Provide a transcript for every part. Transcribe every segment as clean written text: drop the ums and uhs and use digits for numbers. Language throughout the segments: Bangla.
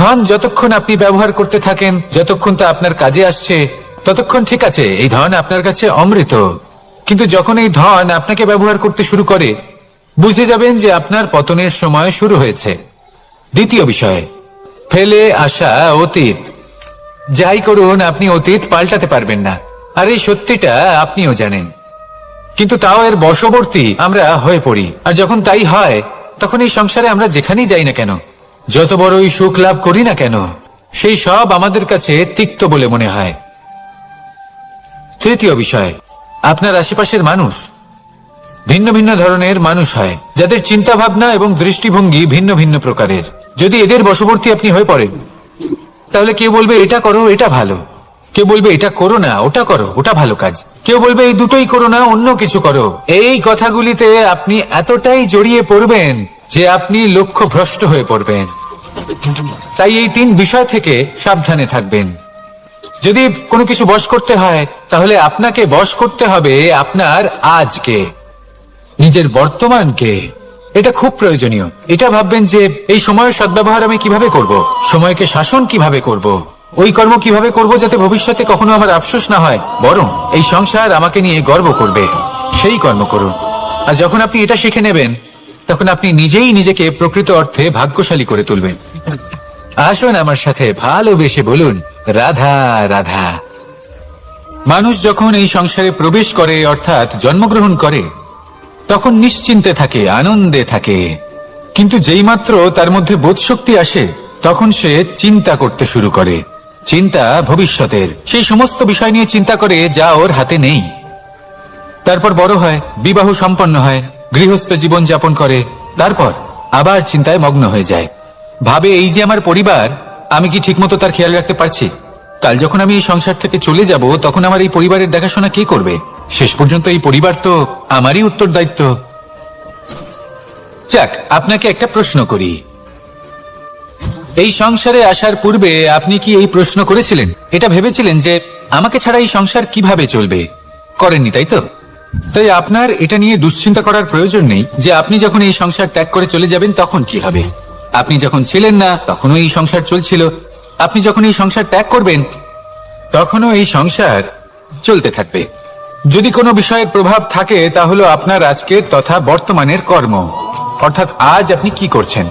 ধন যতক্ষণ আপনি ব্যবহার করতে থাকেন, যতক্ষণ তা আপনার কাজে আসছে, ততক্ষণ ঠিক আছে, এই ধন আপনার কাছে অমৃত। কিন্তু যখন এই ধন আপনাকে ব্যবহার করতে শুরু করে, বুঝে যাবেন যে আপনার পতনের সময় শুরু হয়েছে। দ্বিতীয় বিষয়, ফেলে আসা অতীত। যাই করুন, আপনি অতীত পাল্টাতে পারবেন না, আর এই সত্যিটা আপনিও জানেন। কিন্তু তাও এর বশবর্তী আমরা হয়ে পড়ি, আর যখন তাই হয়, তখন এই সংসারে আমরা যেখানেই যাই না কেন, যত বড়ই সুখ লাভ করি না কেন, সেই সব আমাদের কাছে তিক্ত বলে মনে হয়। তৃতীয় বিষয়, আপনার আশেপাশের মানুষ ভিন্ন ভিন্ন ধরনের মানুষ হয়, যাদের চিন্তা ভাবনা এবং দৃষ্টিভঙ্গি ভিন্ন ভিন্ন প্রকারের। যদি এদের বশবর্তী আপনি হয়ে পড়েন, তাহলে কেউ বলবে এটা করো, এটা ভালো। কেউ বলবে এটা করো না, ওটা করো, ওটা ভালো কাজ। কেউ বলবে এই দুটোই করো না, অন্য কিছু করো। এই কথাগুলিতে আপনি এতটাই জড়িয়ে পড়বেন যে আপনি লক্ষ্য ভ্রষ্ট হয়ে পড়বেন। তাই এই তিন বিষয় থেকে সাবধানে থাকবেন। যদি কোনো কিছু বশ করতে হয়, তাহলে আপনাকে বশ করতে হবে আপনার আজকে, নিজের বর্তমানকে। এটা খুব প্রয়োজনীয়। এটা ভাববেন যে এই সময়ের সদ্ব্যবহার আমি কিভাবে করব, সময়কে শাসন কিভাবে করব, ওই কর্ম কিভাবে করব যাতে ভবিষ্যতে কখনো আমার আফসোস না হয়, বরং এই সংসার আমাকে নিয়ে গর্ব করবে, সেই কর্ম করুন। আর যখন আপনি এটা শিখে নেবেন, তখন আপনি নিজেই নিজেকে প্রকৃত অর্থে ভাগ্যশালী করে তুলবেন। আসুন আমার সাথে ভালোবেসে বলুন, রাধা রাধা। মানুষ যখন এই সংসারে প্রবেশ করে, অর্থাৎ জন্মগ্রহণ করে, তখন নিশ্চিন্তে থাকে, আনন্দে থাকে। কিন্তু যেইমাত্র তার মধ্যে বোধশক্তি আসে, তখন সে চিন্তা করতে শুরু করে। চিন্তা ভবিষ্যতের, সেই সমস্ত বিষয় নিয়ে চিন্তা করে যা ওর হাতে নেই। তারপর বড় হয়, বিবাহ সম্পন্ন হয়, গৃহস্থ জীবন যাপন করে, তারপর আবার চিন্তায় মগ্ন হয়ে যায়। ভাবে এই যে আমার পরিবার, আমি কি ঠিকমতো তার খেয়াল রাখতে পারছি? কাল যখন আমি এই সংসার থেকে চলে যাব, তখন আমার এই পরিবারের দেখাশোনা কে করবে? শেষ পর্যন্ত এই পরিবার তো আমারই উত্তরদায়িত্ব। যাক, আপনাকে একটা প্রশ্ন করি। এই সংসারে আসার পূর্বে আপনি কি এই প্রশ্ন করেছিলেন, এটা ভেবেছিলেন যে আমাকে ছাড়া এই সংসার কিভাবে চলবে? করেননি, তাই তো? তাই আপনার এটা নিয়ে দুশ্চিন্তা করার প্রয়োজন নেই যে আপনি যখন এই সংসার ত্যাগ করে চলে যাবেন তখন কি হবে। আপনি যখন ছিলেন না, তখনও এই সংসার চলছিল। আপনি যখন এই সংসার ত্যাগ করবেন, তখনও এই সংসার চলতে থাকবে। যদি কোনো বিষয়ের প্রভাব থাকে, তা হলো আপনার আজকের তথা বর্তমানের কর্ম। অর্থাৎ আজ আপনি কি করছেন,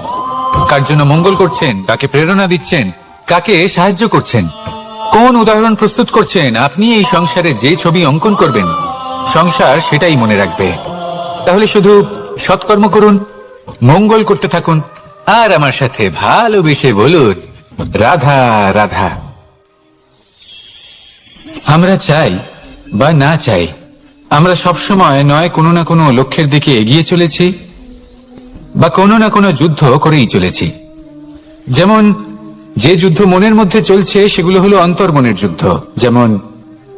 কার জন্য মঙ্গল করছেন, কাকে প্রেরণা দিচ্ছেন, কাকে সাহায্য করছেন, কোন উদাহরণ প্রস্তুত করছেন। আপনি এই সংসারে যে ছবি অঙ্কন করবেন, সংসার সেটাই মনে রাখবে। তাহলে শুধু সৎকর্ম করুন, মঙ্গল করতে থাকুন, আর আমার সাথে ভালোবেসে বলুন, রাধা রাধা। আমরা চাই বা না চাই, আমরা সবসময় নয় কোনো না কোনো লক্ষ্যের দিকে এগিয়ে চলেছি, বা কোনো না কোনো যুদ্ধ করেই চলেছি। যেমন যে যুদ্ধ মনের মধ্যে চলছে, সেগুলো হলো অন্তর্মনের যুদ্ধ। যেমন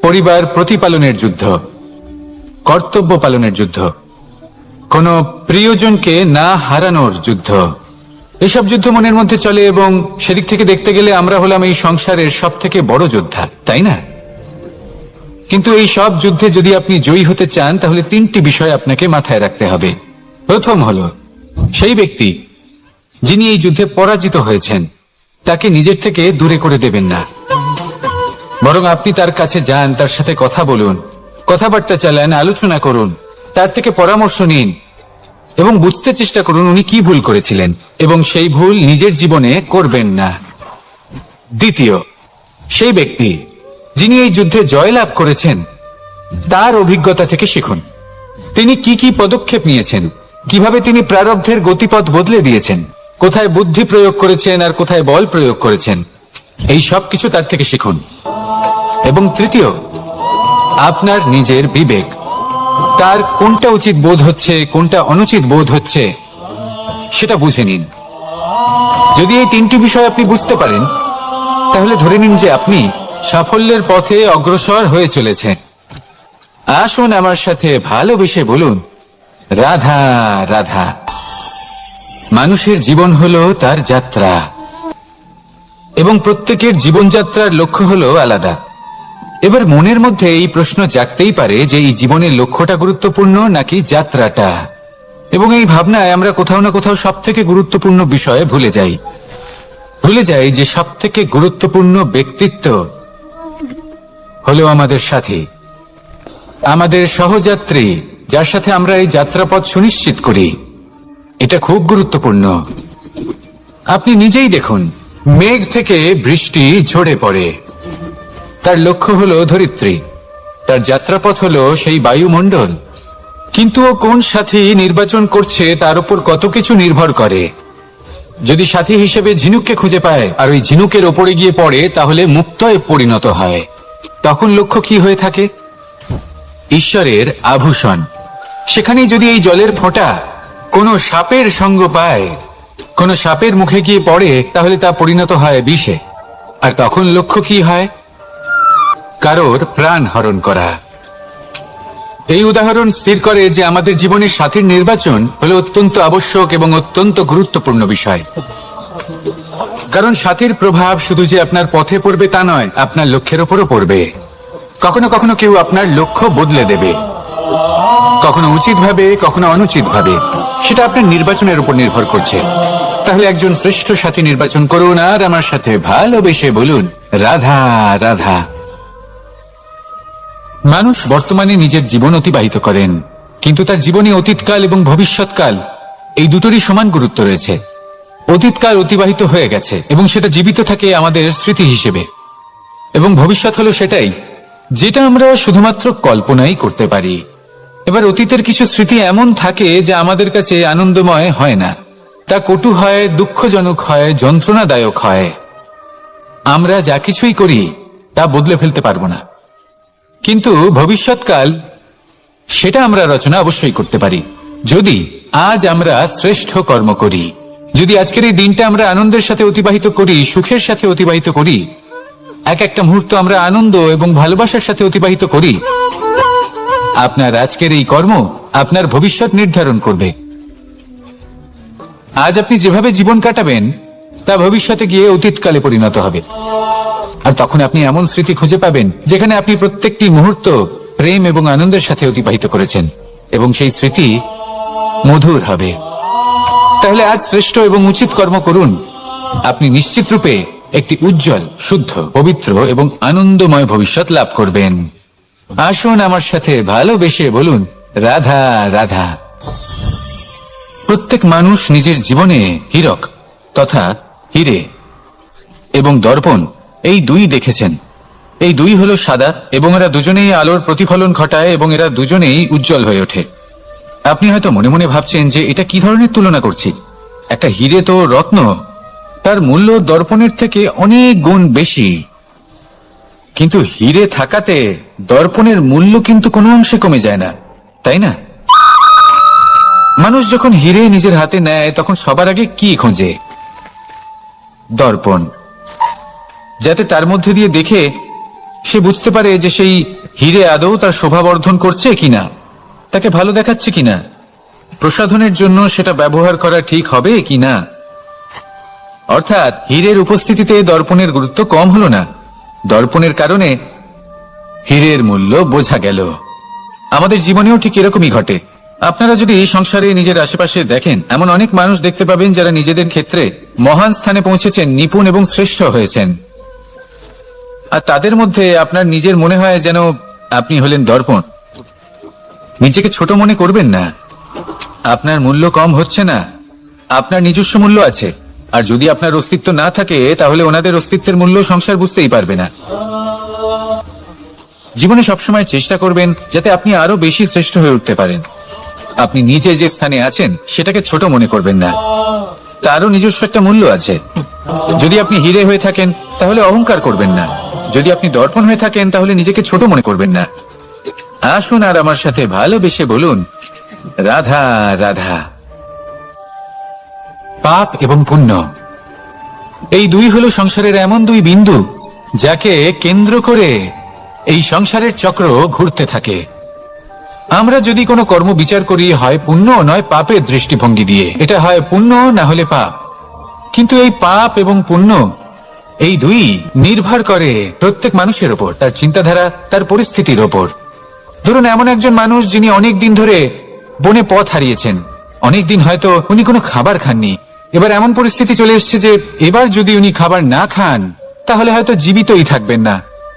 পরিবার প্রতিপালনের যুদ্ধ, কর্তব্য পালনের যুদ্ধ, কোনো প্রিয়জনকে না হারানোর যুদ্ধ। এসব যুদ্ধ মনের মধ্যে চলে, এবং সেদিক থেকে দেখতে গেলে আমরা হলাম এই সংসারের সব থেকে বড় যোদ্ধা, তাই না? কিন্তু এই সব যুদ্ধে যদি আপনি জয়ী হতে চান, তাহলে তিনটি বিষয় আপনাকে মাথায় রাখতে হবে। প্রথম হলো, সেই ব্যক্তি যিনি এই যুদ্ধে পরাজিত হয়েছেন, তাকে নিজের থেকে দূরে করে দেবেন না, বরং আপনি তার কাছে যান, তার সাথে কথা বলুন, কথাবার্তা চালান, আলোচনা করুন, তার থেকে পরামর্শ নিন এবং বুঝতে চেষ্টা করুন উনি কি ভুল করেছিলেন, এবং সেই ভুল নিজের জীবনে করবেন না। দ্বিতীয়, সেই ব্যক্তি যিনি এই যুদ্ধে জয়লাভ করেছেন, তার অভিজ্ঞতা থেকে শিখুন। তিনি কি কি পদক্ষেপ নিয়েছেন, কিভাবে তিনি প্রারব্ধের গতিপথ বদলে দিয়েছেন, কোথায় বুদ্ধি প্রয়োগ করেছেন আর কোথায় বল প্রয়োগ করেছেন, এই সব কিছু তার থেকে শিখুন। এবং তৃতীয়, আপনার নিজের বিবেক, তার কোনটা উচিত বোধ হচ্ছে, কোনটা অনুচিত বোধ হচ্ছে, সেটা বুঝে নিন। যদি এই তিনটি বিষয় আপনি বুঝতে পারেন, তাহলে ধরে নিন যে আপনি সাফল্যের পথে অগ্রসর হয়ে চলেছেন। আসুন আমার সাথে ভালোবেসে বলুন, রাধা রাধা। মানুষের জীবন হলো তার যাত্রা, এবং প্রত্যেকের জীবনযাত্রার লক্ষ্য হলো আলাদা। এবার মনের মধ্যে এই প্রশ্ন জাগতেই পারে যে এই জীবনের লক্ষ্যটা গুরুত্বপূর্ণ নাকি যাত্রাটা। এবং এই ভাবনায় আমরা কোথাও না কোথাও সব থেকে গুরুত্বপূর্ণ বিষয়ে ভুলে যাই। ভুলে যাই যে সবথেকে গুরুত্বপূর্ণ ব্যক্তিত্ব হলো আমাদের সাথী, আমাদের সহযাত্রী, যার সাথে আমরা এই যাত্রাপথ সুনিশ্চিত করি। এটা খুব গুরুত্বপূর্ণ। আপনি নিজেই দেখুন, মেঘ থেকে বৃষ্টি ঝরে পড়ে। তার লক্ষ্য হলো ধরিত্রী, তার যাত্রাপথ হলো সেই বায়ুমণ্ডল। কিন্তু ও কোন সাথী নির্বাচন করছে তার উপর কত কিছু নির্ভর করে। যদি সাথী হিসেবে ঝিনুককে খুঁজে পায় আর ওই ঝিনুকের ওপরে গিয়ে পড়ে, তাহলে মুক্তয়ে পরিণত হয়। তখন লক্ষ্য কি হয়ে থাকে? ঈশ্বরের আভূষণ। সেখানেই যদি এই জলের ফোঁটা কোনো সাপের সঙ্গ পায়, কোনো সাপের মুখে গিয়ে পড়ে, তাহলে তা পরিণত হয় বিষে। আর তখন লক্ষ্য কি হয়? কারোর প্রাণ হরণ করা। এই উদাহরণ স্থির করে যে আমাদের জীবনের সাথীর নির্বাচন হলো অত্যন্ত আবশ্যক এবং অত্যন্ত গুরুত্বপূর্ণ বিষয়। কারণ সাথীর প্রভাব শুধু যে আপনার পথে পড়বে তা নয়, আপনার লক্ষ্যের ওপরও পড়বে। কখনো কখনো কেউ আপনার লক্ষ্য বদলে দেবে, কখনো উচিতভাবে, কখনো অনুচিতভাবে। সেটা আপনার নির্বাচনের উপর নির্ভর করছে। তাহলে একজন শ্রেষ্ঠ সাথী নির্বাচন করুন আর আমার সাথে ভালোবেসে বলুন, রাধা রাধা। মানুষ বর্তমানে নিজের জীবন অতিবাহিত করেন, কিন্তু তার জীবনে অতীতকাল এবং ভবিষ্যৎকাল এই দুটোরই সমান গুরুত্ব রয়েছে। অতীতকাল অতিবাহিত হয়ে গেছে এবং সেটা জীবিত থাকে আমাদের স্মৃতি হিসেবে, এবং ভবিষ্যৎ হলো সেটাই যেটা আমরা শুধুমাত্র কল্পনাই করতে পারি। এবার অতীতের কিছু স্মৃতি এমন থাকে যা আমাদের কাছে আনন্দময় হয় না, তা কটু হয়, দুঃখজনক হয়, যন্ত্রণাদায়ক হয়। আমরা যা কিছুই করি তা বদলে ফেলতে পারবো না, কিন্তু ভবিষ্যৎকাল সেটা আমরা রচনা অবশ্যই করতে পারি, যদি আজ আমরা শ্রেষ্ঠ কর্ম করি। যদি আজকের এই দিনটা আমরা আনন্দের সাথে অতিবাহিত করি, সুখের সাথে অতিবাহিত করি, এক একটা মুহূর্ত আমরা আনন্দ এবং ভালোবাসার সাথে অতিবাহিত করি, আপনার আজকের এই কর্ম আপনার ভবিষ্যৎ নির্ধারণ করবে। আজ আপনি যেভাবে জীবন কাটাবেন তা ভবিষ্যতে গিয়ে অতীতকালে পরিণত হবে। আর তখন আপনি এমন স্মৃতি খুঁজে পাবেন যেখানে আপনি প্রত্যেকটি মুহূর্ত প্রেম এবং আনন্দের সাথে অতিবাহিত করেছেন, এবং সেই স্মৃতি মধুর হবে। তাহলে আজ শ্রেষ্ঠ এবং উচিত কর্ম করুন। আপনি নিশ্চিত রূপে একটি উজ্জ্বল, শুদ্ধ, পবিত্র এবং আনন্দময় ভবিষ্যৎ লাভ করবেন। আসুন আমার সাথে ভালোবেসে বলুন, রাধা রাধা। প্রত্যেক মানুষ নিজের জীবনে হীরক তথা হিরে এবং দর্পণ এই দুই দেখেছেন। এই দুই হলো সাদা এবং এরা দুজনেই আলোর প্রতিফলন ঘটায় এবং এরা দুজনেই উজ্জ্বল হয়ে ওঠে। আপনি হয়তো মনে মনে ভাবছেন যে এটা কি ধরনের তুলনা করছি। একটা হিরে তো রত্ন, তার মূল্য দর্পণের থেকে অনেক গুণ বেশি। কিন্তু হিরে থাকাতে দর্পণের মূল্য কিন্তু কোনো অংশে কমে যায় না, তাই না? মানুষ যখন হিরে নিজের হাতে নেয় তখন সবার আগে কি খোঁজে? দর্পণ, যাতে তার মধ্যে দিয়ে দেখে সে বুঝতে পারে যে সেই হিরে আদৌ তার শোভাবর্ধন করছে কিনা, তাকে ভালো দেখাচ্ছে কিনা, প্রসাধনের জন্য সেটা ব্যবহার করা ঠিক হবে কিনা। অর্থাৎ হীরের উপস্থিতিতে দর্পণের গুরুত্ব কম হলো না, দর্পণের কারণে হীরের মূল্য বোঝা গেল। আমাদের জীবনেও ঠিক এরকমই ঘটে। আপনারা যদি সংসারে নিজের আশেপাশে দেখেন, এমন অনেক মানুষ দেখতে পাবেন যারা নিজেদের ক্ষেত্রে মহান স্থানে পৌঁছেছেন, নিপুণ এবং শ্রেষ্ঠ হয়েছেন। আর তাদের মধ্যে আপনার নিজের মনে হয় যেন আপনি হলেন দর্পণ। নিজেকে ছোট মনে করবেন না। আপনার মূল্য কম হচ্ছে না, আপনার নিজস্ব মূল্য আছে। আর যদি আপনার অস্তিত্ব না থাকে, তাহলে ওনাদের অস্তিত্বের মূল্য সংসার বুঝতেই পারবে না। জীবনে সবসময় চেষ্টা করবেন যাতে আপনি আরো বেশি শ্রেষ্ঠ হয়ে উঠতে পারেন। আপনি নিজে যে স্থানে আছেন সেটাকে ছোট মনে করবেন না, তারও নিজস্ব একটা মূল্য আছে। যদি আপনি হিরে হয়ে থাকেন তাহলে অহংকার করবেন না, যদি আপনি দর্পণ হয়ে থাকেন তাহলে নিজেকে ছোট মনে করবেন না। আসুন আর আমার সাথে ভালোবেসে বলুন, রাধা রাধা। পাপ এবং পুণ্য এই দুই হলো সংসারের এমন দুই বিন্দু যাকে কেন্দ্র করে এই সংসারের চক্র ঘুরতে থাকে। আমরা যদি কোনো কর্ম বিচার করি, হয় পুণ্য নয় পাপের দৃষ্টিভঙ্গি দিয়ে, এটা হয় পুণ্য না হলে পাপ। কিন্তু এই পাপ এবং পুণ্য এই দুই নির্ভর করে প্রত্যেক মানুষের ওপর, তার চিন্তাধারা, তার পরিস্থিতির ওপর। ধরুন এমন একজন মানুষ যিনি অনেক দিন ধরে বনে পথ হারিয়েছেন, অনেক দিন হয়তো উনি কোনো খাবার খাননি এবার এমন পরিস্থিতি চলে এসছে যে এবার যদি উনি খাবার না খান তাহলে হয়তো জীবিতই থাকবেন না।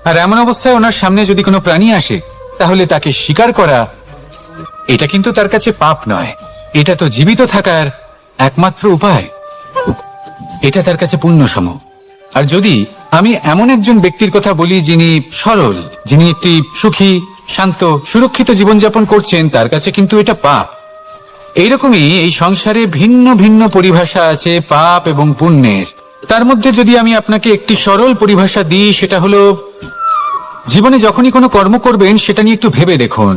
আর এমন অবস্থায় ওনার সামনে যদি কোনো প্রাণী আসে তাহলে তাকে শিকার করা, এটা কিন্তু তার কাছে পাপ নয়, এটা তো জীবিত থাকার একমাত্র উপায়। এটা তার কাছে পুণ্যসম। আর যদি আমি এমন একজন ব্যক্তির কথা বলি যিনি সরল, যিনি একটি সুখী, শান্ত, সুরক্ষিত জীবনযাপন করছেন, তার কাছে কিন্তু এটা পাপ। এইরকমই এই সংসারে ভিন্ন ভিন্ন পরিভাষা আছে পাপ এবং পুণ্যের। তার মধ্যে যদি আমি আপনাকে একটি সরল পরিভাষা দিই, সেটা হলো জীবনে যখনই কোনো কর্ম করবেন সেটা নিয়ে একটু ভেবে দেখুন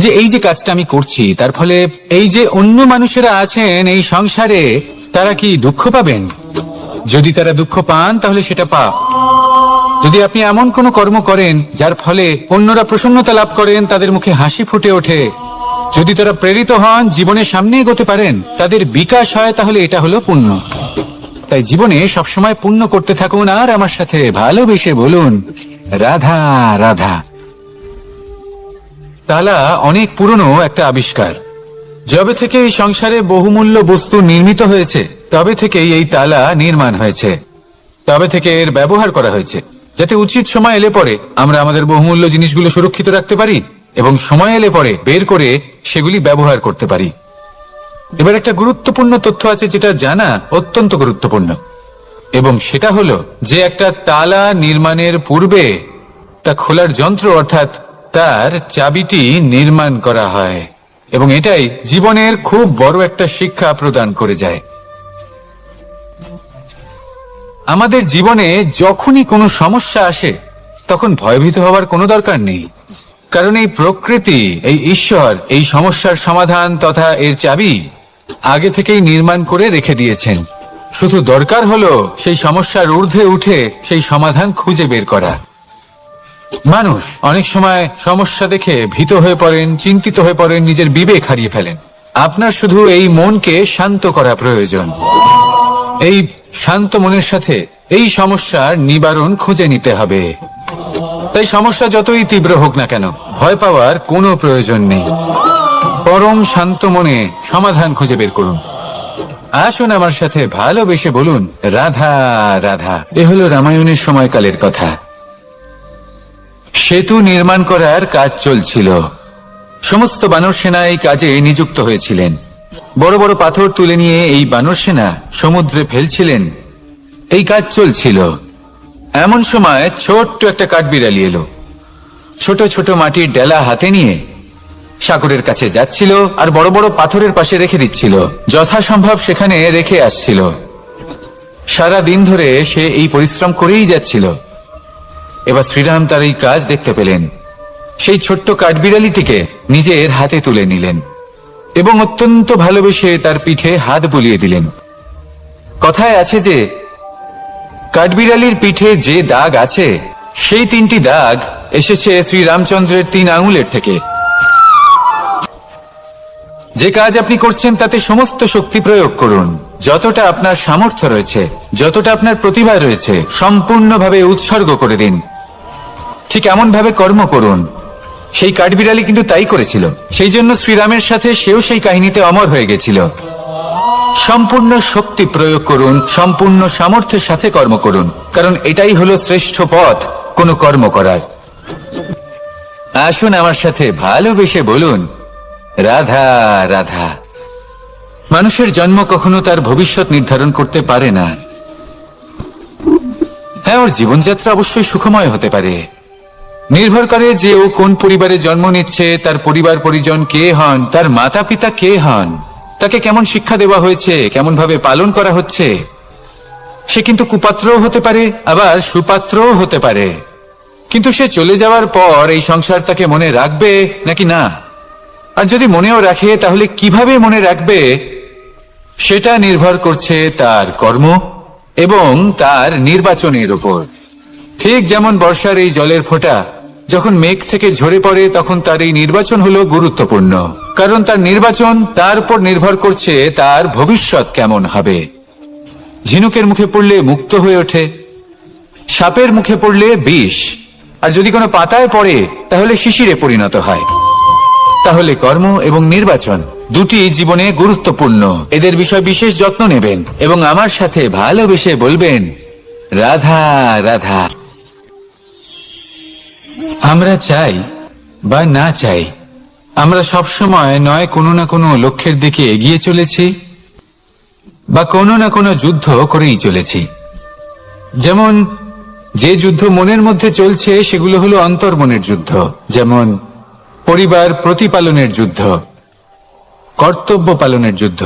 যে এই যে কাজটা আমি করছি তার ফলে এই যে অন্য মানুষেরা আছেন এই সংসারে তারা কি দুঃখ পাবেন? যদি তারা দুঃখ পান তাহলে সেটা পাপ। যদি আপনি এমন কোনো কর্ম করেন যার ফলে অন্যরা প্রসন্নতা লাভ করেন, তাদের মুখে হাসি ফুটে ওঠে, যদি তারা প্রেরিত হন, জীবনের সামনে এগোতে পারেন, তাদের বিকাশ হয়, তাহলে এটা হলো পুণ্য। তাই জীবনে সবসময় পুণ্য করতে থাকুন আর আমার সাথে ভালোবেসে বলুন রাধা রাধা। তালা অনেক পুরনো একটা আবিষ্কার। যবে থেকে এই সংসারে বহুমূল্য বস্তু নির্মিত হয়েছে তবে থেকেই এই তালা নির্মাণ হয়েছে, তবে থেকে এর ব্যবহার করা হয়েছে, যাতে উচিত সময় এলে পরে আমরা আমাদের বহুমূল্য জিনিসগুলো সুরক্ষিত রাখতে পারি এবং সময় এলে পরে বের করে সেগুলি ব্যবহার করতে পারি। এবার একটা গুরুত্বপূর্ণ তথ্য আছে যেটা জানা অত্যন্ত গুরুত্বপূর্ণ, এবং সেটা হলো যে একটা তালা নির্মাণের পূর্বে তা খোলার যন্ত্র অর্থাৎ তার চাবিটি নির্মাণ করা হয়, এবং এটাই জীবনের খুব বড় একটা শিক্ষা প্রদান করে যায়। আমাদের জীবনে যখনই কোনো সমস্যা আসে তখন ভয়ভীত হওয়ার কোনো দরকার নেই, কারণ এই প্রকৃতি, এই ঈশ্বর এই সমস্যার সমাধান তথা এর চাবি আগে থেকেই নির্মাণ করে রেখে দিয়েছেন। শুধু দরকার হলো সেই সমস্যার ঊর্ধ্বে উঠে সেই সমাধান খুঁজে বের করা। মানুষ অনেক সময় সমস্যা দেখে ভীত হয়ে পড়েন, চিন্তিত হয়ে পড়েন, নিজের বিবেক হারিয়ে ফেলেন। আপনার শুধু এই মনকে শান্ত করা প্রয়োজন। এই শান্ত মনের সাথে এই সমস্যার নিবারণ খুঁজে নিতে হবে। তাই সমস্যা যতই তীব্র হোক না কেন ভয় পাওয়ার কোনো প্রয়োজন নেই। পরম শান্ত মনে সমাধান খুঁজে বের করুন। আসুন আমার সাথে ভালোবেসে বলুন রাধা রাধা। এ হলো রামায়ণের সময়কালের কথা। সেতু নির্মাণ করার কাজ চলছিল। সমস্ত বানর সেনা এই কাজে নিযুক্ত হয়েছিলেন। বড় বড় পাথর তুলে নিয়ে এই বানর সেনা সমুদ্রে ফেলছিলেন। এই কাজ চলছিল। এমন সময় ছোট্ট একটা কাঠবিড়ালি এলো। ছোট ছোট মাটির ডেলা হাতে নিয়ে সাগরের কাছে যাচ্ছিল আর বড় বড় পাথরের পাশে রেখে দিচ্ছিল, যথাসম্ভব সেখানে রেখে আসছিল। সারা দিন ধরে সে এই পরিশ্রম করেই যাচ্ছিল। এবার শ্রীরাম তার এই কাজ দেখতে পেলেন। সেই ছোট্ট কাঠবিড়ালিটিকে নিজের হাতে তুলে নিলেন এবং অত্যন্ত ভালোবেসে তার পিঠে হাত বুলিয়ে দিলেন। কথায় আছে যে কাঠবিড়ালির পিঠে যে দাগ আছে সেই 3টি দাগ এসেছে শ্রীরামচন্দ্রের 3 আঙুলের থেকে। যে কাজ আপনি করছেন তাতে সমস্ত শক্তি প্রয়োগ করুন, যতটা আপনার সামর্থ্য রয়েছে, যতটা আপনার প্রতিভা রয়েছে সম্পূর্ণভাবে উৎসর্গ করে দিন। ঠিক এমন ভাবে কর্ম করুন। সেই কাঠবিড়ালি কিন্তু তাই করেছিল। সেই জন্য শ্রীরামের সাথে সেও সেই কাহিনীতে অমর হয়ে গেছিল। সম্পূর্ণ শক্তি প্রয়োগ করুন, সম্পূর্ণ সামর্থ্যের সাথে কর্ম করুন, কারণ এটাই হলো শ্রেষ্ঠ পথ কোনো কর্ম করার। আসুন আমার সাথে ভালোবেসে বলুন রাধা রাধা। মানুষের জন্ম কখনো তার ভবিষ্যৎ নির্ধারণ করতে পারে না। হ্যাঁ, ওর জীবনযাত্রা অবশ্যই সুখময় হতে পারে। নির্ভর করে যে ও কোন পরিবারে জন্ম নিচ্ছে, তার পরিবার পরিজন কে হন, তার মাতা পিতা কে হন, তাকে কেমন শিক্ষা দেওয়া হয়েছে, কেমন ভাবে পালন করা হচ্ছে। সে কিন্তু কুপাত্রও হতে পারে, আবার সুপাত্রও হতে পারে। কিন্তু সে চলে যাওয়ার পর এই সংসার তাকে মনে রাখবে নাকি না, আর যদি মনেও রাখে তাহলে কিভাবে মনে রাখবে সেটা নির্ভর করছে তার কর্ম এবং তার নির্বাচনের উপর। ঠিক যেমন বর্ষার এই জলের ফোঁটা যখন মেঘ থেকে ঝরে পড়ে তখন তার এই নির্বাচন হলো গুরুত্বপূর্ণ, কারণ তার নির্বাচন তার উপর নির্ভর করছে তার ভবিষ্যৎ কেমন হবে। ঝিনুকের মুখে পড়লে মুক্ত হয়ে ওঠে, সাপের মুখে পড়লে বিষ, আর যদি কোনো পাতায় পড়ে তাহলে শিশিরে পরিণত হয়। তাহলে কর্ম এবং নির্বাচন দুটি জীবনে গুরুত্বপূর্ণ। এদের বিষয় বিশেষ যত্ন নেবেন এবং আমার সাথে ভালোবেসে বলবেন, রাধা রাধা। আমরা চাই বা না চাই, আমরা সবসময় নয় কোনো না কোনো লক্ষ্যের দিকে এগিয়ে চলেছি বা কোনো না কোনো যুদ্ধ করেই চলেছি। যেমন যে যুদ্ধ মনের মধ্যে চলছে সেগুলো হলো অন্তর্মনের যুদ্ধ, যেমন পরিবার প্রতিপালনের যুদ্ধ, কর্তব্য পালনের যুদ্ধ,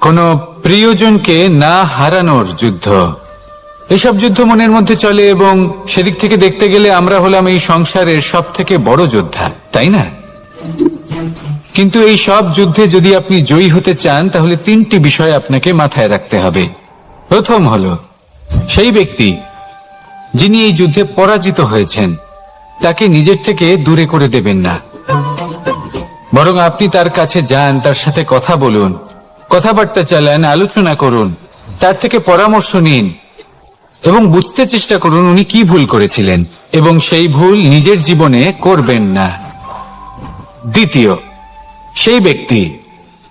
কোনো প্রিয়জনকে না হারানোর যুদ্ধ। এসব যুদ্ধ মনের মধ্যে চলে এবং সেদিক থেকে দেখতে গেলে আমরা হলাম এই সংসারের সব থেকে বড় যোদ্ধা, তাই না? কিন্তু এই সব যুদ্ধে যদি আপনি জয়ী হতে চান তাহলে তিনটি বিষয় আপনাকে মাথায় রাখতে হবে। প্রথম হলো, সেই ব্যক্তি যিনি এই যুদ্ধে পরাজিত হয়েছেন তাকে নিজের থেকে দূরে করে দেবেন না, বরং আপনি তার কাছে যান, তার সাথে কথা বলুন, কথাবার্তা চালান, আলোচনা করুন, তার থেকে পরামর্শ নিন এবং বুঝতে চেষ্টা করুন উনি কি ভুল করেছিলেন এবং সেই ভুল নিজের জীবনে করবেন না। দ্বিতীয়, সেই ব্যক্তি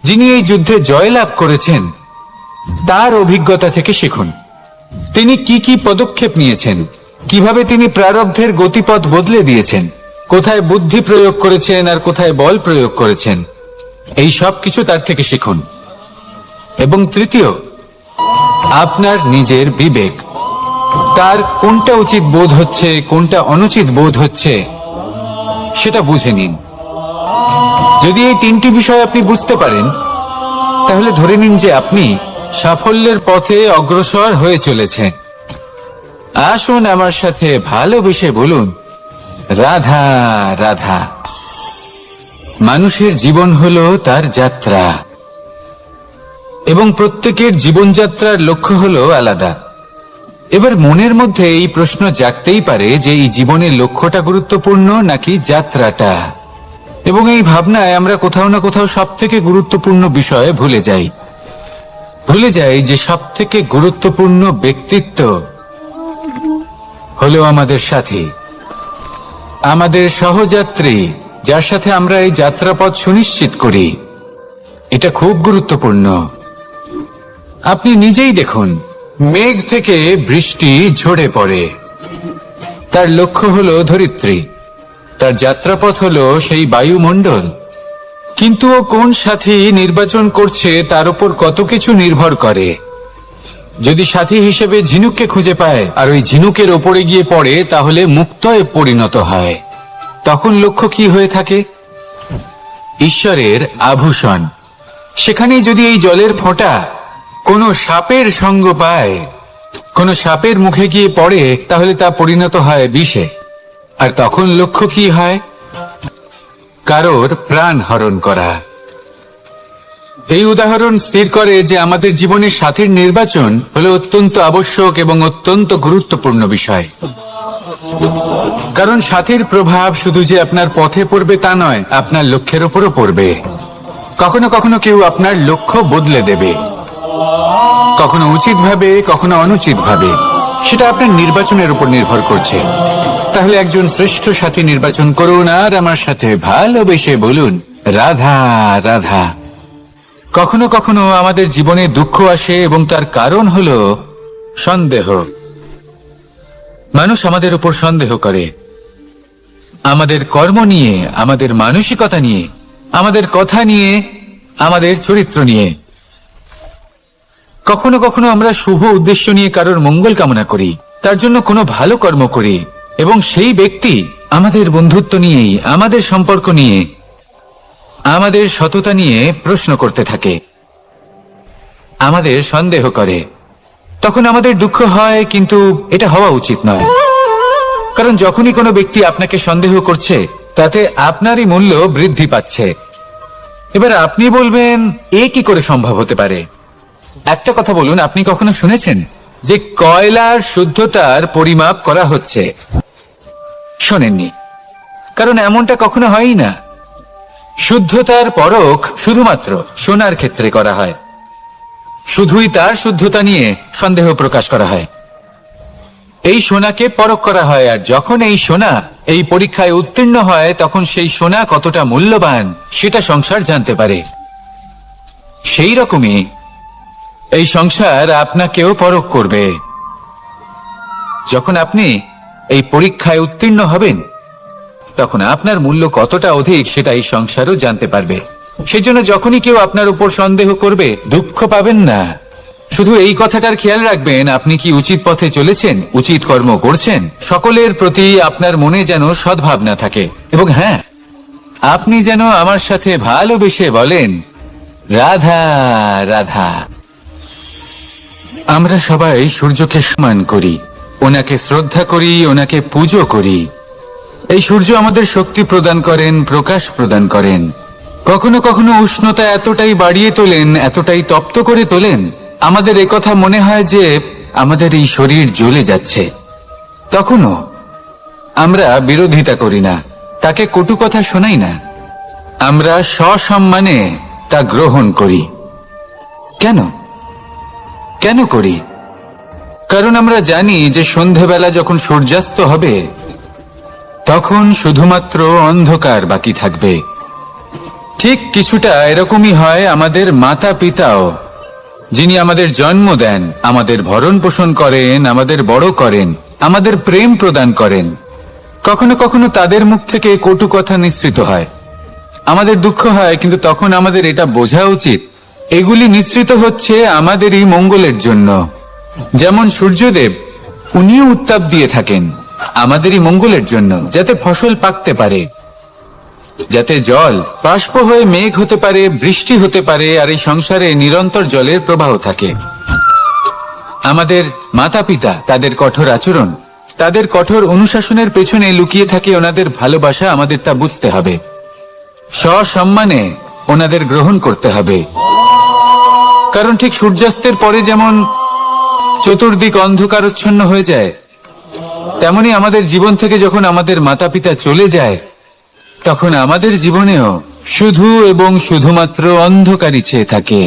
যিনি এই যুদ্ধে জয়লাভ করেছেন তার অভিজ্ঞতা থেকে শিখুন। তিনি কি কি পদক্ষেপ নিয়েছেন, কিভাবে তিনি প্রারব্ধের গতিপথ বদলে দিয়েছেন, কোথায় বুদ্ধি প্রয়োগ করেছেন আর কোথায় বল প্রয়োগ করেছেন, এই সব কিছু তার থেকে শিখুন। এবং তৃতীয়, আপনার নিজের বিবেক, তার কোনটা উচিত বোধ হচ্ছে কোনটা অনুচিত বোধ হচ্ছে সেটা বুঝে নিন। যদি এই তিনটি বিষয় আপনি বুঝতে পারেন তাহলে ধরে নিন যে আপনি সাফল্যের পথে অগ্রসর হয়ে চলেছেন। আসুন আমার সাথে ভালোবেসে বলুন, রাধা রাধা। মানুষের জীবন হলো তার যাত্রা এবং প্রত্যেকের জীবনযাত্রার লক্ষ্য হলো আলাদা। এবার মনের মধ্যে এই প্রশ্ন জাগতেই পারে যে এই জীবনের লক্ষ্যটা গুরুত্বপূর্ণ নাকি যাত্রাটা, এবং এই ভাবনায় আমরা কোথাও না কোথাও সব থেকে গুরুত্বপূর্ণ বিষয়ে ভুলে যাই যে সব থেকে গুরুত্বপূর্ণ ব্যক্তিত্ব হলো আমাদের সাথী, আমাদের সহযাত্রী, যার সাথে আমরা এই যাত্রাপথ সুনিশ্চিত করি। এটা খুব গুরুত্বপূর্ণ। আপনি নিজেই দেখুন, মেঘ থেকে বৃষ্টি ঝরে পড়ে, তার লক্ষ্য হলো ধরিত্রী, তার যাত্রাপথ হলো সেই বায়ুমণ্ডল। কিন্তু ও কোন সাথী নির্বাচন করছে তার উপর কত কিছু নির্ভর করে। যদি সাথী হিসেবে ঝিনুককে খুঁজে পায় আর ওই ঝিনুকের ওপরে গিয়ে পড়ে তাহলে মুক্তয়ে পরিণত হয়। তখন লক্ষ্য কি হয়ে থাকে? ঈশ্বরের আভূষণ। সেখানেই যদি এই জলের ফোঁটা কোনো সাপের সঙ্গ পায়, কোনো সাপের মুখে গিয়ে পড়ে, তাহলে তা পরিণত হয় বিষে। আর তখন লক্ষ্য কি হয়? কারোর প্রাণ হরণ করা। এই উদাহরণ স্থির করে যে আমাদের জীবনে সাথীর নির্বাচন হলো অত্যন্ত আবশ্যক এবং অত্যন্ত গুরুত্বপূর্ণ বিষয়। কারণ সাথীর প্রভাব শুধু যে আপনার পথে পড়বে তা নয়, আপনার লক্ষ্যের উপরও পড়বে। কখনো কখনো কেউ আপনার লক্ষ্য বদলে দেবে, কখনো উচিত ভাবে, কখনো অনুচিত ভাবে। সেটা আপনার নির্বাচনের উপর নির্ভর করছে। তাহলে একজন শ্রেষ্ঠ সাথী নির্বাচন করুন আর আমার সাথে ভালোবেসে বলুন, রাধা রাধা। কখনো কখনো আমাদের জীবনে দুঃখ আসে এবং তার কারণ হলো সন্দেহ। মানুষ আমাদের উপর সন্দেহ করে, আমাদের কর্ম নিয়ে, আমাদের মানসিকতা নিয়ে, আমাদের কথা নিয়ে, আমাদের চরিত্র নিয়ে। কখনো কখনো আমরা শুভ উদ্দেশ্য নিয়ে কারোর মঙ্গল কামনা করি, তার জন্য কোনো ভালো কর্ম করি, এবং সেই ব্যক্তি আমাদের বন্ধুত্ব নিয়েই, আমাদের সম্পর্ক নিয়ে, আমাদের সততা নিয়ে প্রশ্ন করতে থাকে, আমাদের সন্দেহ করে। তখন আমাদের দুঃখ হয়, কিন্তু এটা হওয়া উচিত নয়। কারণ যখনই কোনো ব্যক্তি আপনাকে সন্দেহ করছে তাতে আপনারই মূল্য বৃদ্ধি পাচ্ছে। এবার আপনি বলবেন, এ কি করে সম্ভব হতে পারে? একটা কথা বলুন, আপনি কখনো শুনেছেন যে কয়লার শুদ্ধতার পরিমাপ করা হচ্ছে? শোনেননি, কারণ এমনটা কখনো হয়ই না। শুদ্ধতার পরখ শুধুমাত্র সোনার ক্ষেত্রে করা হয়, শুধুই তার শুদ্ধতা নিয়ে সন্দেহ প্রকাশ করা হয়। এই সোনাকে পরখ করা হয়, আর যখন এই সোনা এই পরীক্ষায় উত্তীর্ণ হয় তখন সেই সোনা কতটা মূল্যবান সেটা সংসার জানতে পারে। সেই রকমই এই সংসার আপনাকেও পরখ করবে। যখন আপনি এই পরীক্ষায় উত্তীর্ণ হবেন তখন আপনার মূল্য কতটা অধিক সেটা এই সংসারও জানতে পারবে। সেই জন্য যখনই কেউ আপনার উপর সন্দেহ করবে, দুঃখ পাবেন না। শুধু এই কথাটার খেয়াল রাখবেন, আপনি কি উচিত পথে চলেছেন, উচিত কর্ম করছেন, সকলের প্রতি আপনার মনে যেন সদ্ভাবনা থাকে। এবং হ্যাঁ, আপনি যেন আমার সাথে ভালোবেসে বলেন, রাধা রাধা। আমরা সবাই সূর্যকে সম্মান করি, ওনাকে শ্রদ্ধা করি, ওনাকে পুজো করি। এই সূর্য আমাদের শক্তি প্রদান করেন, প্রকাশ প্রদান করেন। কখনো কখনো উষ্ণতা এতটাই বাড়িয়ে তোলেন, এতটাই তপ্ত করে তোলেন, আমাদের একথা মনে হয় যে আমাদের এই শরীর জ্বলে যাচ্ছে। তখনও আমরা বিরোধিতা করি না, তাকে কটু কথা শোনাই না, আমরা সসম্মানে তা গ্রহণ করি। কেন কেন করি? কারণ আমরা জানি যে সন্ধেবেলা যখন সূর্যাস্ত হবে তখন শুধুমাত্র অন্ধকার বাকি থাকবে। ঠিক কিছুটা এরকমই হয় আমাদের মাতা পিতাও, যিনি আমাদের জন্ম দেন, আমাদের ভরণ পোষণ করেন, আমাদের বড় করেন, আমাদের প্রেম প্রদান করেন। কখনো কখনো তাদের মুখ থেকে কটু কথা নিঃসৃত হয়, আমাদের দুঃখ হয়, কিন্তু তখন আমাদের এটা বোঝা উচিত এগুলি নিঃসৃত হচ্ছে আমাদেরই মঙ্গলের জন্য। যেমন সূর্যদেব, উনিও উত্তাপ দিয়ে থাকেন আমাদেরই মঙ্গলের জন্য, যাতে ফসল পাকতে পারে, যাতে জল বাষ্প হয়ে মেঘ হতে পারে, বৃষ্টি হতে পারে, আর এই সংসারে নিরন্তর জলের প্রবাহ থাকে। আমাদের মাতা পিতা, তাদের কঠোর আচরণ, তাদের কঠোর অনুশাসনের পেছনে লুকিয়ে থাকে ওনাদের ভালোবাসা। আমাদের তা বুঝতে হবে, সসম্মানে ওনাদের গ্রহণ করতে হবে। কারণ ঠিক সূর্যাস্তের পরে যেমন চতুর্দিক অন্ধকারচ্ছন্ন হয়ে যায়, তেমনি আমাদের জীবন থেকে যখন আমাদের মাতা পিতা চলে যায় তখন আমাদের জীবনেও শুধু এবং শুধুমাত্র অন্ধকারই ছেয়ে থাকে।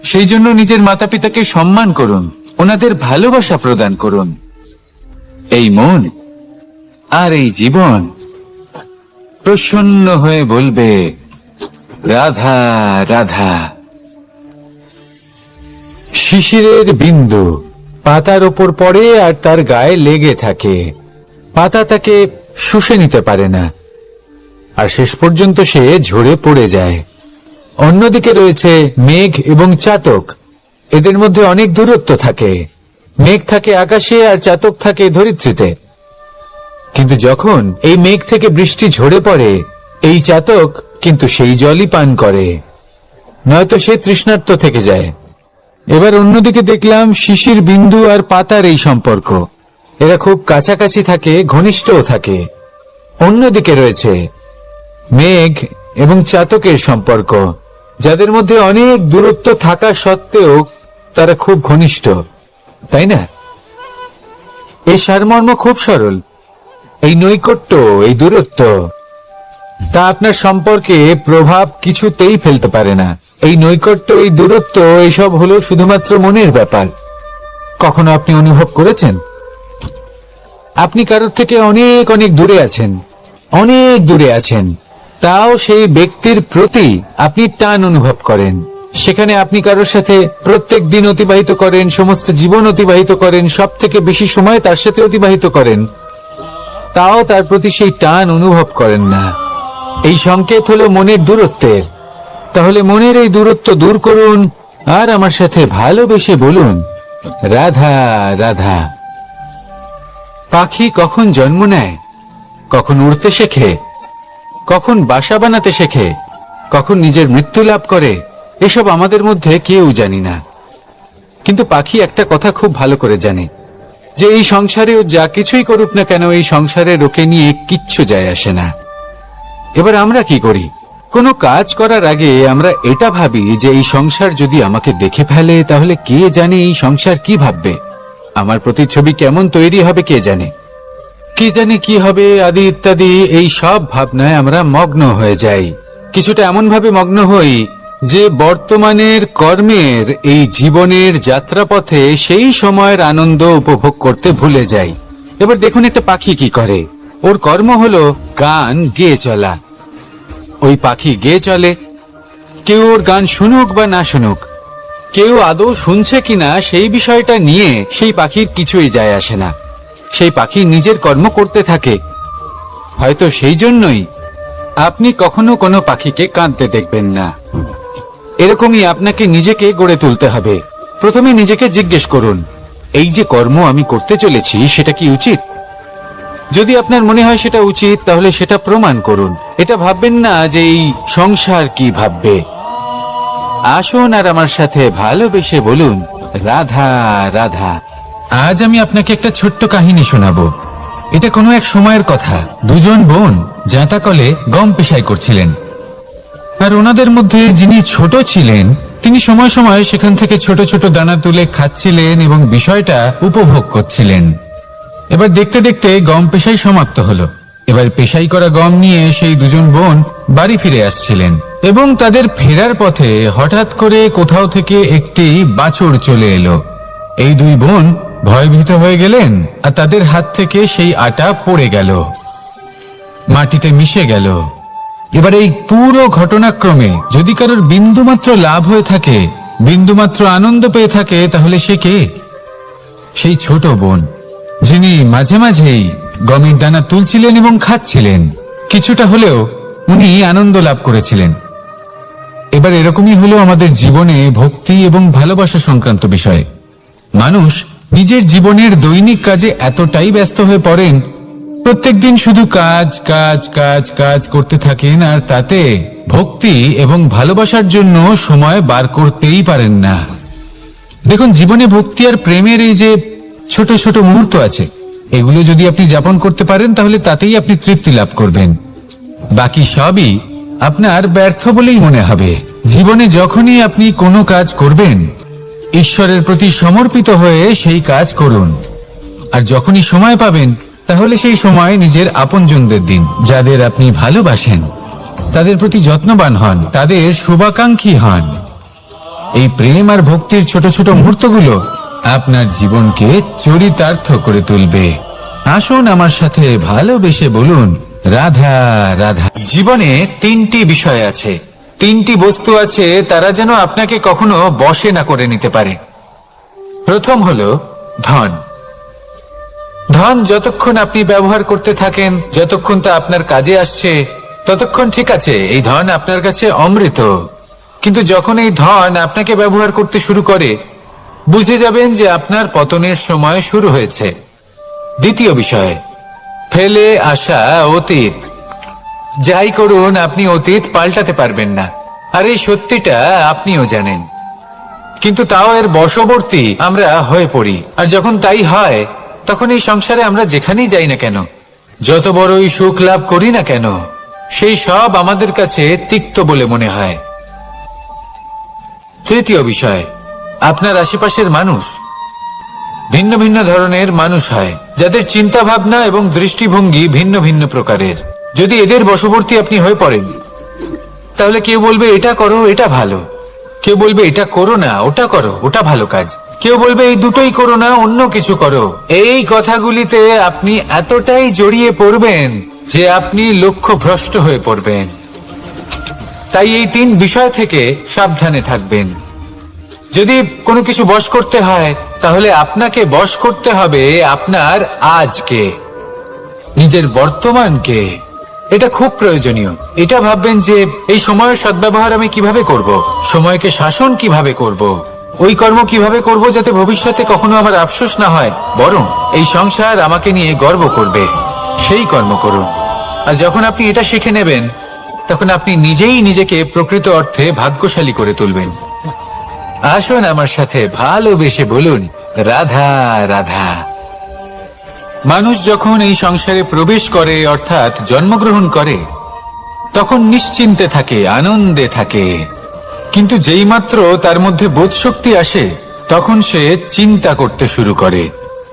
সেই জন্য নিজের মাতা পিতাকে সম্মান করুন, ওনাদের ভালোবাসা প্রদান করুন। এই মন আর এই জীবন প্রসন্ন হয়ে বলবে, রাধা রাধা। শিশিরের বিন্দু পাতার ওপর পড়ে আর তার গায়ে লেগে থাকে। পাতা তাকে শুষে নিতে পারে না, আর শেষ পর্যন্ত সে ঝরে পড়ে যায়। অন্যদিকে রয়েছে মেঘ এবং চাতক। এদের মধ্যে অনেক দূরত্ব থাকে। মেঘ থাকে আকাশে আর চাতক থাকে ধরিত্রীতে। কিন্তু যখন এই মেঘ থেকে বৃষ্টি ঝরে পড়ে, এই চাতক কিন্তু সেই জলই পান করে, নয়তো সে তৃষ্ণার্ত থেকে যায়। এবার অন্যদিকে দেখলাম শিশির বিন্দু আর পাতার এই সম্পর্ক। এরা খুব কাছাকাছি থাকে, ঘনিষ্ঠও থাকে। অন্যদিকে রয়েছে মেঘ এবং চাতকের সম্পর্ক, যাদের মধ্যে অনেক দূরত্ব থাকা সত্ত্বেও তারা খুব ঘনিষ্ঠ, তাই না? এই সারমর্ম খুব সরল। এই নৈকট্য, এই দূরত্ব, তা আপনার সম্পর্কে প্রভাব কিছুতেই ফেলতে পারে না। এই নৈকট্য, এই দূরত্ব, এসব হলো শুধুমাত্র মনের ব্যাপার। কখনো আপনি অনুভব করেছেন আপনি কারোর থেকে অনেক অনেক দূরে আছেন, অনেক দূরে আছেন, তাও সেই ব্যক্তির প্রতি আপনি টান অনুভব করেন। সেখানে আপনি কারোর সাথে প্রত্যেক দিন অতিবাহিত করেন, সমস্ত জীবন অতিবাহিত করেন, সব থেকে বেশি সময় তার সাথে অতিবাহিত করেন, তাও তার প্রতি সেই টান অনুভব করেন না। এই সংকেত হলো মনের দূরত্বের। তাহলে মনের এই দূরত্ব দূর করুন আর আমার সাথে ভালোবেসে বলুন, রাধা রাধা। পাখি কখন জন্ম নেয়, কখন উড়তে শেখে, কখন বাসা বানাতে শেখে, কখন নিজের মৃত্যু লাভ করে, এসব আমাদের মধ্যে কেউ জানি না। কিন্তু পাখি একটা কথা খুব ভালো করে জানে, যে এই সংসারে যা কিছুই করুক না কেন, এই সংসারে ওকে নিয়ে কিচ্ছু যায় আসে না। এবার আমরা কি করি? কোনো কাজ করার আগে আমরা এটা ভাবি যে এই সংসার যদি আমাকে দেখে ফেলে তাহলে কে জানে এই সংসার কি ভাববে, আমার প্রতিচ্ছবি কেমন তৈরি হবে কে জানে, কে জানে কি হবে আদি ইত্যাদি। এই সব ভাবনায় আমরা মগ্ন হয়ে যাই। কিছুটা এমন ভাবে মগ্ন হই যে বর্তমানের কর্মের এই জীবনের যাত্রাপথে সেই সময়ের আনন্দ উপভোগ করতে ভুলে যায়। এবার দেখুন একটা পাখি কি করে। ওর কর্ম হলো গান গেয়ে চলা। ওই পাখি গেয়ে চলে, কেউ ওর গান শুনুক বা না শুনুক, কেউ আদৌ শুনছে কিনা সেই বিষয়টা নিয়ে সেই পাখির কিছুই যায় আসে না। সেই পাখি নিজের কর্ম করতে থাকে। হয়তো সেই জন্যই আপনি কখনো কোনো পাখিকে কাঁদতে দেখবেন না। এরকমই আপনাকে নিজেকে গড়ে তুলতে হবে। প্রথমে নিজেকে জিজ্ঞেস করুন, এই যে কর্ম আমি করতে চলেছি সেটা কি উচিত? যদি আপনার মনে হয় সেটা উচিত, তাহলে সেটা প্রমাণ করুন। এটা ভাববেন না যে এই সংসার কি ভাববে। আসুন আর আমার সাথে ভালোবেসে বলুন, রাধা রাধা। আজ আমি আপনাকে একটা ছোট্ট কাহিনী শোনাবো। এটা কোনো এক সময়ের কথা। দুজন বোন জাঁতাকলে গম পেশাই করছিলেন, আর ওনাদের মধ্যে যিনি ছোট ছিলেন তিনি সময় সময় সেখান থেকে ছোট ছোট দানা তুলে খাচ্ছিলেন এবং বিষয়টা উপভোগ করছিলেন। এবার দেখতে দেখতে গম পেশাই সমাপ্ত হলো। এবার পেশাই করা গম নিয়ে সেই দুজন বোন বাড়ি ফিরে আসছিলেন এবং তাদের ফেরার পথে হঠাৎ করে কোথাও থেকে একটি বাছুর চলে এলো। এই দুই বোন ভয়ভীত হয়ে গেলেন আর তাদের হাত থেকে সেই আটা পড়ে গেল, মাটিতে মিশে গেল। এবার এই পুরো ঘটনাক্রমে যদি কারোর বিন্দুমাত্র লাভ হয়ে থাকে, বিন্দুমাত্র আনন্দ পেয়ে থাকে, তাহলে সে কে? সেই ছোট বোন, যিনি মাঝে মাঝেই গমের দানা তুলছিলেন এবং খাচ্ছিলেন। কিছুটা হলেও উনি আনন্দ লাভ করেছিলেন। এবার এরকমই হলো আমাদের জীবনে ভক্তি এবং ভালোবাসা সংক্রান্ত বিষয়। মানুষ নিজের জীবনের দৈনিক কাজে এতটাই ব্যস্ত হয়ে পড়েন, প্রত্যেকদিন শুধু কাজ কাজ কাজ কাজ করতে থাকেন, আর তাতে ভক্তি এবং ভালোবাসার জন্য সময় বার করতেই পারেন না। দেখুন, জীবনে ভক্তি আর প্রেমের এই যে ছোট ছোট মুহূর্ত আছে, এগুলো যদি আপনি যাপন করতে পারেন তাহলে তাতেই আপনি তৃপ্তি লাভ করবেন। বাকি সবই আপনার ব্যর্থ বলেই মনে হবে। জীবনে যখনই আপনি কোনো কাজ করবেন, ঈশ্বরের প্রতি সমর্পিত হয়ে সেই কাজ করুন। আর যখনই সময় পাবেন, তাহলে সেই সময় নিজের আপনজনদের দিন, যাদের আপনি ভালোবাসেন। তাদের প্রতি যত্নবান হন, তাদের শুভাকাঙ্ক্ষী হন। এই প্রেম আর ভক্তির ছোট ছোট মুহূর্তগুলো আপনার জীবনকে চরিতার্থ করে তুলবে। আসুন আমার সাথে ভালোবেসে বলুন, রাধা রাধা। জীবনে তিনটি বিষয় আছে, তিনটি বস্তু আছে, তারা যেন আপনাকে কখনো বশে না করে নিতে পারে। প্রথম হলো ধন। ধন যতক্ষণ আপনি ব্যবহার করতে থাকেন, যতক্ষণ তা আপনার কাজে আসছে, ততক্ষণ ঠিক আছে, এই ধন আপনার কাছে অমৃত। কিন্তু যখন এই ধন আপনাকে ব্যবহার করতে শুরু করে, বুঝে যাবেন যে আপনার পতনের সময় শুরু হয়েছে। দ্বিতীয় বিষয়, ফেলে আসা অতীত। যাই করুন, আপনি অতীত পাল্টাতে পারবেন না, আর এই সত্যিটা আপনিও জানেন। কিন্তু তাও এর বশবর্তী আমরা হয়ে পড়ি। আর যখন তাই হয়, তখন এই সংসারে আমরা যেখানেই যাই না কেন, যত বড়ই সুখ লাভ করি না কেন, সেই সব আমাদের কাছে তিক্ত বলে মনে হয়। তৃতীয় বিষয়, আপনার আশেপাশের মানুষ ভিন্ন ভিন্ন ধরনের মানুষ হয়, যাদের চিন্তা ভাবনা এবং দৃষ্টিভঙ্গি ভিন্ন ভিন্ন প্রকারের। যদি এদের বশবর্তী আপনি হয়ে পড়েন, তাহলে কেউ বলবে এটা করো, এটা ভালো। কেউ বলবে এটা করো না, ওটা করো, ওটা ভালো কাজ। কেউ বলবে এই দুটোই করো না, অন্য কিছু করো। এই কথাগুলিতে আপনি এতটাই জড়িয়ে পড়বেন যে আপনি লক্ষ্যভ্রষ্ট হয়ে পড়বেন। তাই এই তিন বিষয় থেকে সাবধানে থাকবেন। যদি কোনো কিছু বশ করতে হয়, তাহলে আপনাকে বশ করতে হবে আপনার আজকে, নিজের বর্তমানকে। এটা খুব প্রয়োজনীয়। এটা ভাববেন যে এই সময়ের সদ্ব্যবহার আমি কিভাবে করব, সময়কে শাসন কিভাবে করব, ওই কর্ম কিভাবে করব যাতে ভবিষ্যতে কখনো আমার আফসোস না হয়, বরং এই সংসার আমাকে নিয়ে গর্ব করবে, সেই কর্ম করুন। আর যখন আপনি এটা শিখে নেবেন, তখন আপনি নিজেই নিজেকে প্রকৃত অর্থে ভাগ্যশালী করে তুলবেন। আসুন আমার সাথে ভালোবেসে বলুন, রাধা রাধা। মানুষ যখন এই সংসারে প্রবেশ করে, অর্থাৎ জন্মগ্রহণ করে, তখন নিশ্চিন্তে থাকে, আনন্দে থাকে। কিন্তু যেই মাত্র তার মধ্যে বোধশক্তি আসে, তখন সে চিন্তা করতে শুরু করে।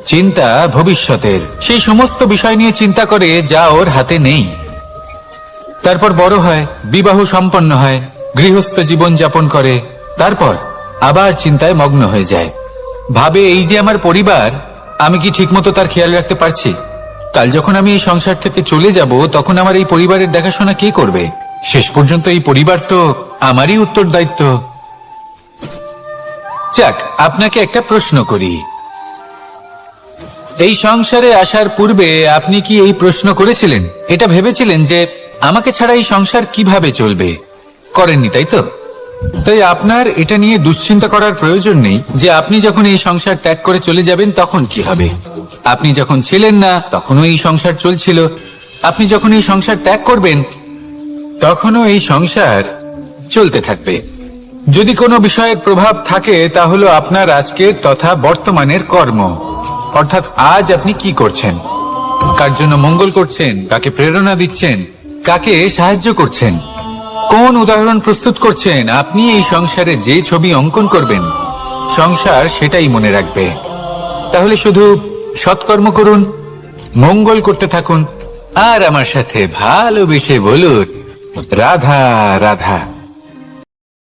চিন্তা ভবিষ্যতের, সেই সমস্ত বিষয় নিয়ে চিন্তা করে যা ওর হাতে নেই। তারপর বড় হয়, বিবাহ সম্পন্ন হয়, গৃহস্থ জীবন যাপন করে, তারপর আবার চিন্তায় মগ্ন হয়ে যায়। ভাবে, এই যে আমার পরিবার, আমি কি ঠিকমতো তার খেয়াল রাখতে পারছি? কাল যখন আমি এই সংসার থেকে চলে যাব, তখন আমার এই পরিবারের দেখাশোনা কে করবে? শেষ পর্যন্ত এই পরিবার তো আমারই উত্তরদায়িত্ব। যাক, আপনাকে একটা প্রশ্ন করি। এই সংসারে আসার পূর্বে আপনি কি এই প্রশ্ন করেছিলেন, এটা ভেবেছিলেন যে আমাকে ছাড়া এই সংসার কিভাবে চলবে? করেননি, তাই তো? তাই আপনার এটা নিয়ে দুশ্চিন্তা করার প্রয়োজন নেই যে আপনি যখন এই সংসার ত্যাগ করে চলে যাবেন তখন কি হবে। আপনি যখন ছিলেন না তখনও এই সংসার চলছিল, আপনি যখন এই সংসার ত্যাগ করবেন তখনও এই সংসার চলতে থাকবে। যদি কোনো বিষয়ের প্রভাব থাকে তা হলো আপনার আজকের তথা বর্তমানের কর্ম, অর্থাৎ আজ আপনি কি করছেন, কার জন্য মঙ্গল করছেন, কাকে প্রেরণা দিচ্ছেন, কাকে সাহায্য করছেন, কোন উদাহরণ প্রস্তুত করছেন। আপনি এই সংসারে যে ছবি অঙ্কন করবেন, সংসার সেটাই মনে রাখবে। তাহলে শুধু সৎকর্ম করুন, মঙ্গল করতে থাকুন, আর আমার সাথে ভালোবেসে বলুন রাধা রাধা।